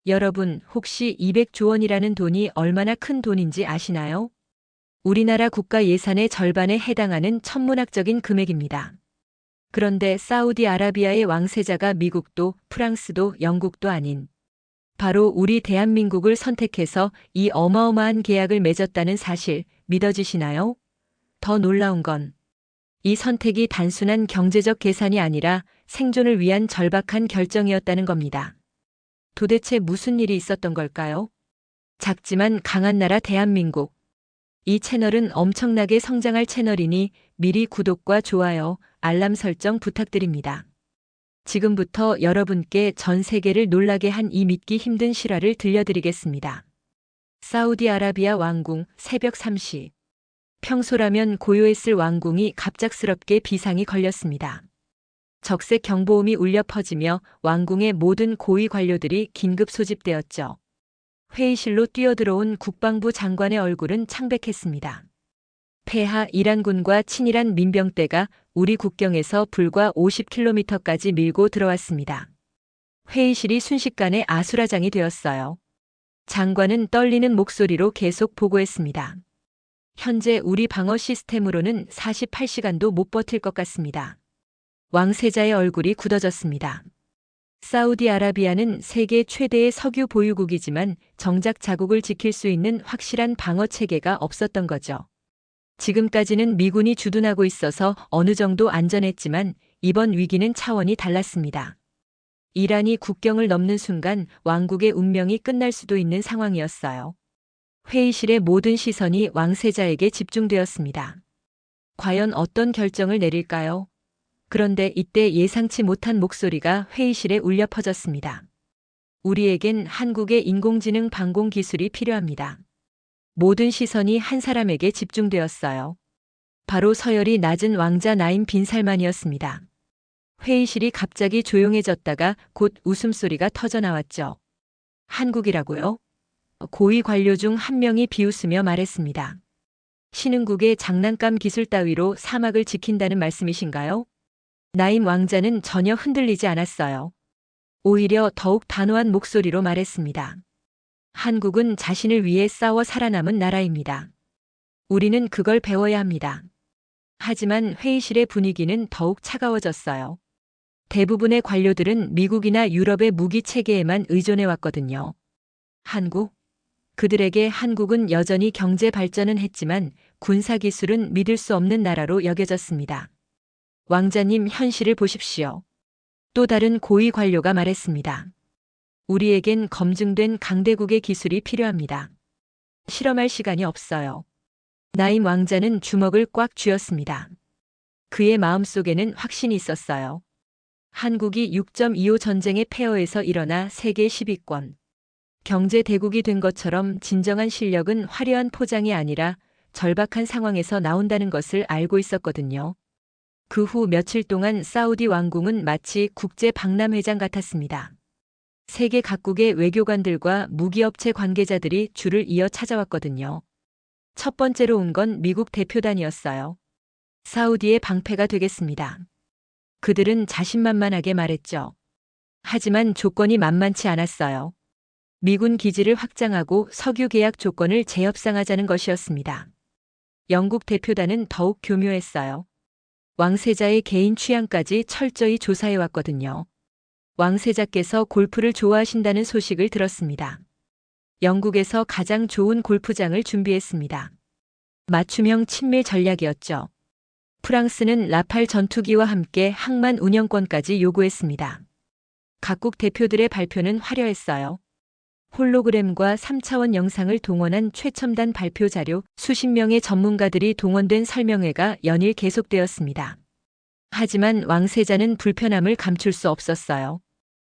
여러분, 혹시 200조 원이라는 돈이 얼마나 큰 돈인지 아시나요? 우리나라 국가 예산의 절반에 해당하는 천문학적인 금액입니다. 그런데 사우디아라비아의 왕세자가 미국도 프랑스도 영국도 아닌 바로 우리 대한민국을 선택해서 이 어마어마한 계약을 맺었다는 사실 믿어지시나요? 더 놀라운 건 이 선택이 단순한 경제적 계산이 아니라 생존을 위한 절박한 결정이었다는 겁니다. 도대체 무슨 일이 있었던 걸까요? 작지만 강한 나라 대한민국. 이 채널은 엄청나게 성장할 채널이니 미리 구독과 좋아요, 알람 설정 부탁드립니다. 지금부터 여러분께 전 세계를 놀라게 한 이 믿기 힘든 실화를 들려드리겠습니다. 사우디아라비아 왕궁 새벽 3시. 평소라면 고요했을 왕궁이 갑작스럽게 비상이 걸렸습니다. 적색 경보음이 울려 퍼지며 왕궁의 모든 고위 관료들이 긴급 소집되었죠. 회의실로 뛰어들어온 국방부 장관의 얼굴은 창백했습니다. 폐하 이란군과 친이란 민병대가 우리 국경에서 불과 50km까지 밀고 들어왔습니다. 회의실이 순식간에 아수라장이 되었어요. 장관은 떨리는 목소리로 계속 보고했습니다. 현재 우리 방어 시스템으로는 48시간도 못 버틸 것 같습니다. 왕세자의 얼굴이 굳어졌습니다. 사우디아라비아는 세계 최대의 석유 보유국이지만 정작 자국을 지킬 수 있는 확실한 방어 체계가 없었던 거죠. 지금까지는 미군이 주둔하고 있어서 어느 정도 안전했지만 이번 위기는 차원이 달랐습니다. 이란이 국경을 넘는 순간 왕국의 운명이 끝날 수도 있는 상황이었어요. 회의실의 모든 시선이 왕세자에게 집중되었습니다. 과연 어떤 결정을 내릴까요? 그런데 이때 예상치 못한 목소리가 회의실에 울려 퍼졌습니다. 우리에겐 한국의 인공지능 방공 기술이 필요합니다. 모든 시선이 한 사람에게 집중되었어요. 바로 서열이 낮은 왕자 나임 빈 살만이었습니다. 회의실이 갑자기 조용해졌다가 곧 웃음소리가 터져나왔죠. 한국이라고요? 고위 관료 중 한 명이 비웃으며 말했습니다. 신흥국의 장난감 기술 따위로 사막을 지킨다는 말씀이신가요? 나임 왕자는 전혀 흔들리지 않았어요. 오히려 더욱 단호한 목소리로 말했습니다. 한국은 자신을 위해 싸워 살아남은 나라입니다. 우리는 그걸 배워야 합니다. 하지만 회의실의 분위기는 더욱 차가워졌어요. 대부분의 관료들은 미국이나 유럽의 무기 체계에만 의존해 왔거든요. 한국? 그들에게 한국은 여전히 경제 발전은 했지만 군사 기술은 믿을 수 없는 나라로 여겨졌습니다. 왕자님, 현실을 보십시오. 또 다른 고위 관료가 말했습니다. 우리에겐 검증된 강대국의 기술이 필요합니다. 실험할 시간이 없어요. 나임 왕자는 주먹을 꽉 쥐었습니다. 그의 마음속에는 확신이 있었어요. 한국이 6.25 전쟁의 폐허에서 일어나 세계 10위권, 경제 대국이 된 것처럼 진정한 실력은 화려한 포장이 아니라 절박한 상황에서 나온다는 것을 알고 있었거든요. 그 후 며칠 동안 사우디 왕궁은 마치 국제 박람회장 같았습니다. 세계 각국의 외교관들과 무기업체 관계자들이 줄을 이어 찾아왔거든요. 첫 번째로 온 건 미국 대표단이었어요. 사우디의 방패가 되겠습니다. 그들은 자신만만하게 말했죠. 하지만 조건이 만만치 않았어요. 미군 기지를 확장하고 석유 계약 조건을 재협상하자는 것이었습니다. 영국 대표단은 더욱 교묘했어요. 왕세자의 개인 취향까지 철저히 조사해 왔거든요. 왕세자께서 골프를 좋아하신다는 소식을 들었습니다. 영국에서 가장 좋은 골프장을 준비했습니다. 맞춤형 친밀 전략이었죠. 프랑스는 라팔 전투기와 함께 항만 운영권까지 요구했습니다. 각국 대표들의 발표는 화려했어요. 홀로그램과 3차원 영상을 동원한 최첨단 발표 자료, 수십 명의 전문가들이 동원된 설명회가 연일 계속되었습니다. 하지만 왕세자는 불편함을 감출 수 없었어요.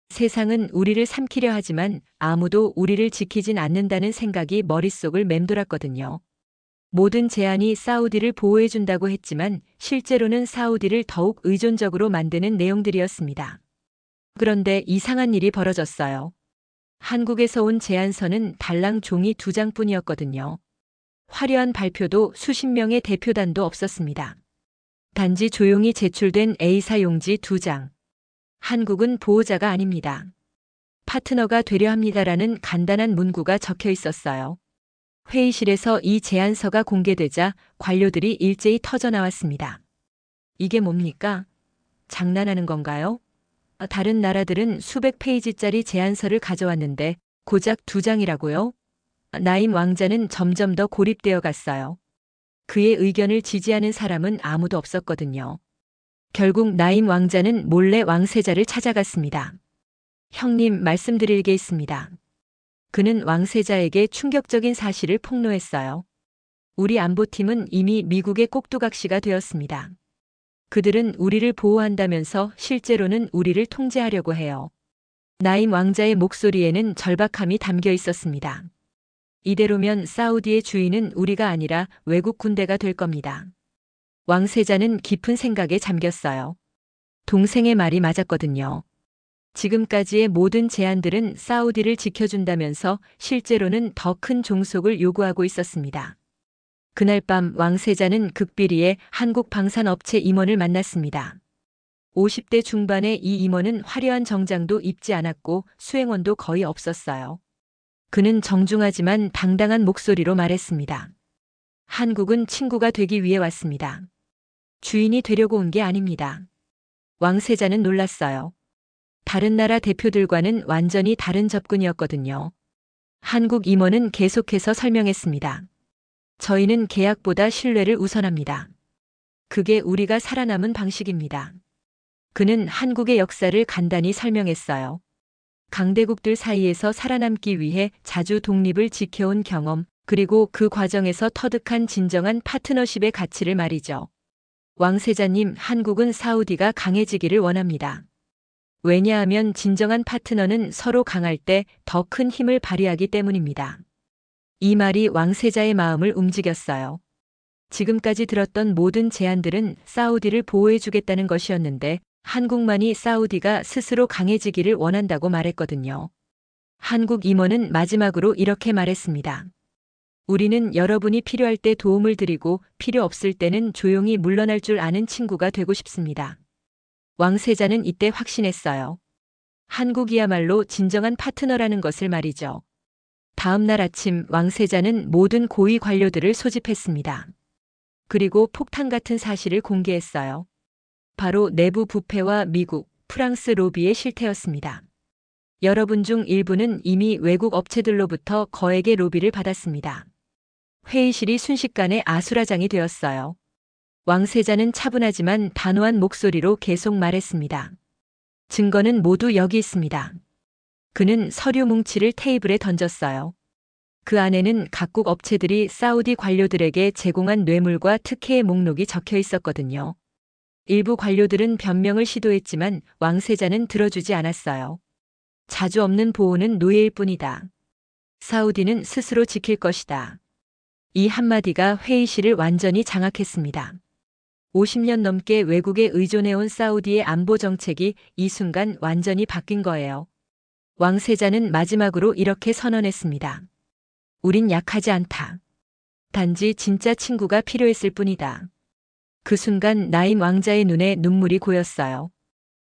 세상은 우리를 삼키려 하지만 아무도 우리를 지키진 않는다는 생각이 머릿속을 맴돌았거든요. 모든 제안이 사우디를 보호해준다고 했지만 실제로는 사우디를 더욱 의존적으로 만드는 내용들이었습니다. 그런데 이상한 일이 벌어졌어요. 한국에서 온 제안서는 달랑 종이 2장뿐이었거든요. 화려한 발표도 수십 명의 대표단도 없었습니다. 단지 조용히 제출된 A사 용지 2장. 한국은 보호자가 아닙니다. 파트너가 되려 합니다라는 간단한 문구가 적혀 있었어요. 회의실에서 이 제안서가 공개되자 관료들이 일제히 터져 나왔습니다. 이게 뭡니까? 장난하는 건가요? 다른 나라들은 수백 페이지짜리 제안서를 가져왔는데 고작 2장이라고요? 나임 왕자는 점점 더 고립되어 갔어요. 그의 의견을 지지하는 사람은 아무도 없었거든요. 결국 나임 왕자는 몰래 왕세자를 찾아갔습니다. 형님, 말씀드릴 게 있습니다. 그는 왕세자에게 충격적인 사실을 폭로했어요. 우리 안보팀은 이미 미국의 꼭두각시가 되었습니다. 그들은 우리를 보호한다면서 실제로는 우리를 통제하려고 해요. 나임 왕자의 목소리에는 절박함이 담겨 있었습니다. 이대로면 사우디의 주인은 우리가 아니라 외국 군대가 될 겁니다. 왕세자는 깊은 생각에 잠겼어요. 동생의 말이 맞았거든요. 지금까지의 모든 제안들은 사우디를 지켜준다면서 실제로는 더 큰 종속을 요구하고 있었습니다. 그날 밤 왕세자는 극비리에 한국 방산업체 임원을 만났습니다. 50대 중반의 이 임원은 화려한 정장도 입지 않았고 수행원도 거의 없었어요. 그는 정중하지만 당당한 목소리로 말했습니다. 한국은 친구가 되기 위해 왔습니다. 주인이 되려고 온 게 아닙니다. 왕세자는 놀랐어요. 다른 나라 대표들과는 완전히 다른 접근이었거든요. 한국 임원은 계속해서 설명했습니다. 저희는 계약보다 신뢰를 우선합니다. 그게 우리가 살아남은 방식입니다. 그는 한국의 역사를 간단히 설명했어요. 강대국들 사이에서 살아남기 위해 자주 독립을 지켜온 경험, 그리고 그 과정에서 터득한 진정한 파트너십의 가치를 말이죠. 왕세자님, 한국은 사우디가 강해지기를 원합니다. 왜냐하면 진정한 파트너는 서로 강할 때 더 큰 힘을 발휘하기 때문입니다. 이 말이 왕세자의 마음을 움직였어요. 지금까지 들었던 모든 제안들은 사우디를 보호해주겠다는 것이었는데 한국만이 사우디가 스스로 강해지기를 원한다고 말했거든요. 한국 임원은 마지막으로 이렇게 말했습니다. 우리는 여러분이 필요할 때 도움을 드리고 필요 없을 때는 조용히 물러날 줄 아는 친구가 되고 싶습니다. 왕세자는 이때 확신했어요. 한국이야말로 진정한 파트너라는 것을 말이죠. 다음 날 아침 왕세자는 모든 고위 관료들을 소집했습니다. 그리고 폭탄 같은 사실을 공개했어요. 바로 내부 부패와 미국, 프랑스 로비의 실태였습니다. 여러분 중 일부는 이미 외국 업체들로부터 거액의 로비를 받았습니다. 회의실이 순식간에 아수라장이 되었어요. 왕세자는 차분하지만 단호한 목소리로 계속 말했습니다. 증거는 모두 여기 있습니다. 그는 서류 뭉치를 테이블에 던졌어요. 그 안에는 각국 업체들이 사우디 관료들에게 제공한 뇌물과 특혜의 목록이 적혀 있었거든요. 일부 관료들은 변명을 시도했지만 왕세자는 들어주지 않았어요. 자주 없는 보호는 노예일 뿐이다. 사우디는 스스로 지킬 것이다. 이 한마디가 회의실을 완전히 장악했습니다. 50년 넘게 외국에 의존해온 사우디의 안보 정책이 이 순간 완전히 바뀐 거예요. 왕세자는 마지막으로 이렇게 선언했습니다. 우린 약하지 않다. 단지 진짜 친구가 필요했을 뿐이다. 그 순간 나임 왕자의 눈에 눈물이 고였어요.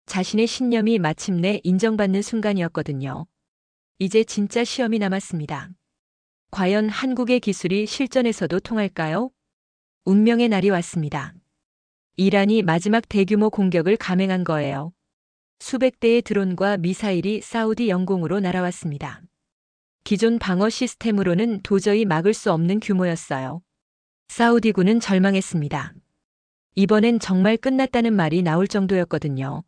자신의 신념이 마침내 인정받는 순간이었거든요. 이제 진짜 시험이 남았습니다. 과연 한국의 기술이 실전에서도 통할까요? 운명의 날이 왔습니다. 이란이 마지막 대규모 공격을 감행한 거예요. 수백 대의 드론과 미사일이 사우디 영공으로 날아왔습니다. 기존 방어 시스템으로는 도저히 막을 수 없는 규모였어요. 사우디군은 절망했습니다. 이번엔 정말 끝났다는 말이 나올 정도였거든요.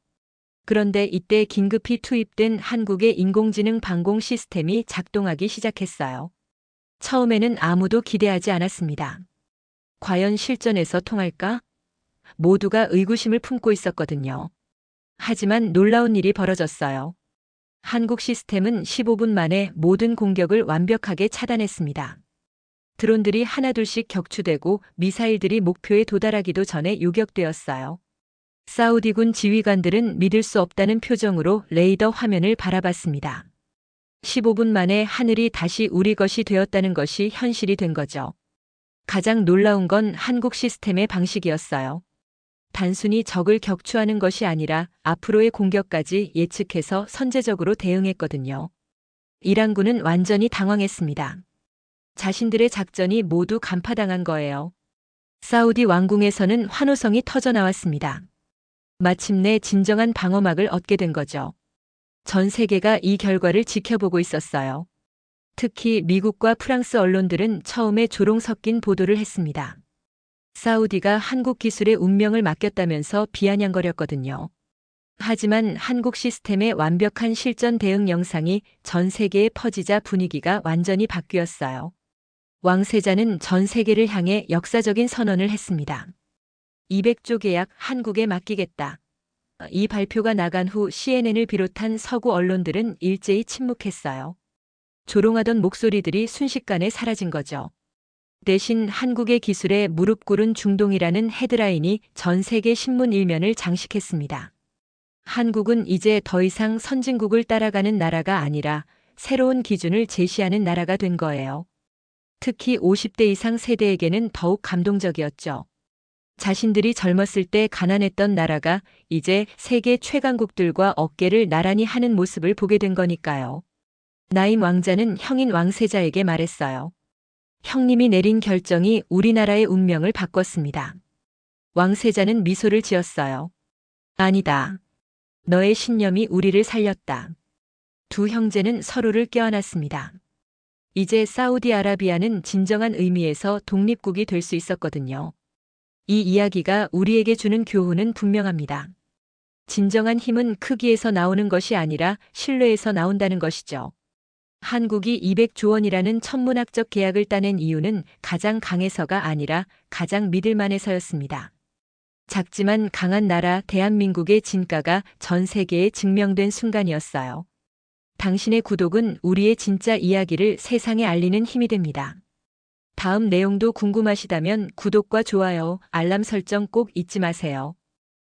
그런데 이때 긴급히 투입된 한국의 인공지능 방공 시스템이 작동하기 시작했어요. 처음에는 아무도 기대하지 않았습니다. 과연 실전에서 통할까? 모두가 의구심을 품고 있었거든요. 하지만 놀라운 일이 벌어졌어요. 한국 시스템은 15분 만에 모든 공격을 완벽하게 차단했습니다. 드론들이 하나둘씩 격추되고 미사일들이 목표에 도달하기도 전에 요격되었어요. 사우디군 지휘관들은 믿을 수 없다는 표정으로 레이더 화면을 바라봤습니다. 15분 만에 하늘이 다시 우리 것이 되었다는 것이 현실이 된 거죠. 가장 놀라운 건 한국 시스템의 방식이었어요. 단순히 적을 격추하는 것이 아니라 앞으로의 공격까지 예측해서 선제적으로 대응했거든요. 이란군은 완전히 당황했습니다. 자신들의 작전이 모두 간파당한 거예요. 사우디 왕궁에서는 환호성이 터져 나왔습니다. 마침내 진정한 방어막을 얻게 된 거죠. 전 세계가 이 결과를 지켜보고 있었어요. 특히 미국과 프랑스 언론들은 처음에 조롱 섞인 보도를 했습니다. 사우디가 한국 기술에 운명을 맡겼다면서 비아냥거렸거든요. 하지만 한국 시스템의 완벽한 실전 대응 영상이 전 세계에 퍼지자 분위기가 완전히 바뀌었어요. 왕세자는 전 세계를 향해 역사적인 선언을 했습니다. 200조 계약 한국에 맡기겠다. 이 발표가 나간 후 CNN을 비롯한 서구 언론들은 일제히 침묵했어요. 조롱하던 목소리들이 순식간에 사라진 거죠. 대신 한국의 기술에 무릎 꿇은 중동이라는 헤드라인이 전 세계 신문 일면을 장식했습니다. 한국은 이제 더 이상 선진국을 따라가는 나라가 아니라 새로운 기준을 제시하는 나라가 된 거예요. 특히 50대 이상 세대에게는 더욱 감동적이었죠. 자신들이 젊었을 때 가난했던 나라가 이제 세계 최강국들과 어깨를 나란히 하는 모습을 보게 된 거니까요. 나임 왕자는 형인 왕세자에게 말했어요. 형님이 내린 결정이 우리나라의 운명을 바꿨습니다. 왕세자는 미소를 지었어요. 아니다. 너의 신념이 우리를 살렸다. 두 형제는 서로를 껴안았습니다. 이제 사우디아라비아는 진정한 의미에서 독립국이 될 수 있었거든요. 이 이야기가 우리에게 주는 교훈은 분명합니다. 진정한 힘은 크기에서 나오는 것이 아니라 신뢰에서 나온다는 것이죠. 한국이 200조 원이라는 천문학적 계약을 따낸 이유는 가장 강해서가 아니라 가장 믿을만해서였습니다. 작지만 강한 나라 대한민국의 진가가 전 세계에 증명된 순간이었어요. 당신의 구독은 우리의 진짜 이야기를 세상에 알리는 힘이 됩니다. 다음 내용도 궁금하시다면 구독과 좋아요, 알람 설정 꼭 잊지 마세요.